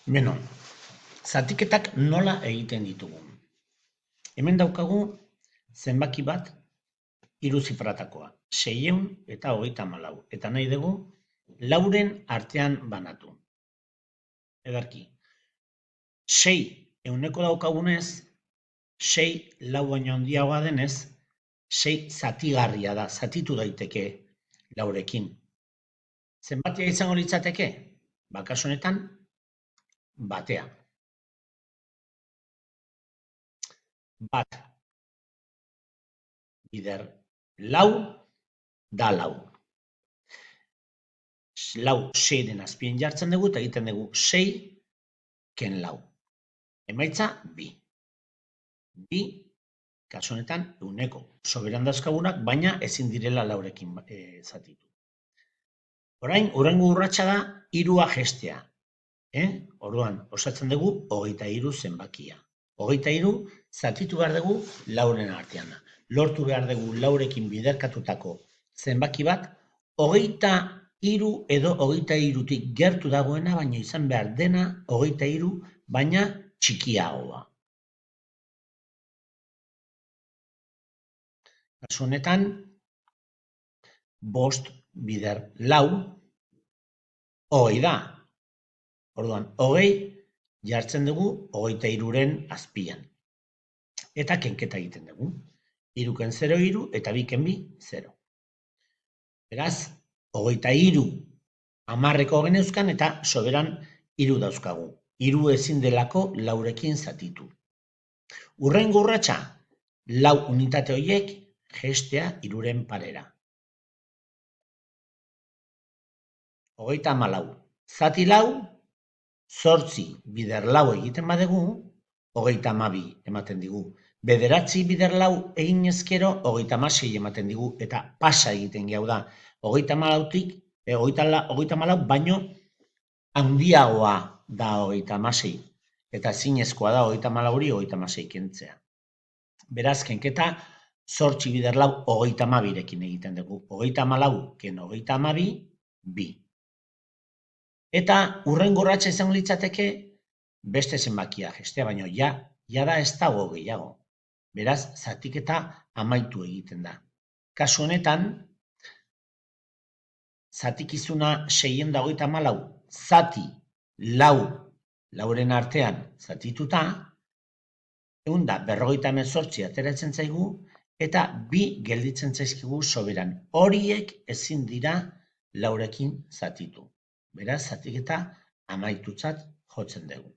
Beno, zatiketak nola egiten ditugu? Hemen daukagu zenbaki bat hiru zifratakoa, 634. Eta nahi dugu lauren artean banatu. Ederki, 6 ehuneko daukagunez, 6 lau baino handiagoa denez, 6 zatigarria da, zatitu daiteke laurekin. Zenbatia izango litzateke? Kasu honetan, batea. Bat bider lau da lau. Lau 6-ren azpian jartzen dugu eta egiten dugu 6 ken lau. Emaitza 2. 2, kasu honetan, ehuneko soberan dauzkagunak, baina ezin direla laurekin zatitu. Orain, hurrengo urratsa da 3 jaistea. Orduan, osatzen dugu 23 zenbakia. 23 zatitu behar dugu lauren artean. Lortu behar dugu laurekin biderkatutako zenbaki bat, 23 edo 23tik gertu dagoena, baina izan behar dena 23, baina txikiagoa. Kasu honetan, 5 bider lau, 20 da. Orduan, 20 jartzen dugu 23ren azpian. Eta kenketa egiten dugu. 3 ken 0, 3, eta 2 ken 2, 0. Beraz, 23 10eko geneuzkan eta soberan 3 dauzkagu. 3 ezin delako laurekin zatitu. Hurrengo urratsa, lau unitate horiek jaistea 3ren parera. 34. Zati lau, 8 bider lau egiten badugu, 32 ematen digu. 9 bider lau egin ezkero, 36 ematen digu, eta pasa egiten gehu da. 34 baino handiagoa da 36. Eta zinezkoa da 34 hori 36 kentzea. Beraz, kenketa 8 bider lau 32rekin egiten dugu. 34 ken 32, 2. Eta hurrengo urratsa izango litzateke beste zenbakia jaistea, baino jada ez dago gehiago. Beraz, zatiketa amaitu egiten da. Kasu honetan, zatikizuna 634 zati lauren artean zatituta, 158 ateratzen zaigu, eta 2 gelditzen zaizkigu soberan. Horiek ezin dira laurekin zatitu. Beraz, zatiketa amaitutzat jotzen dugu.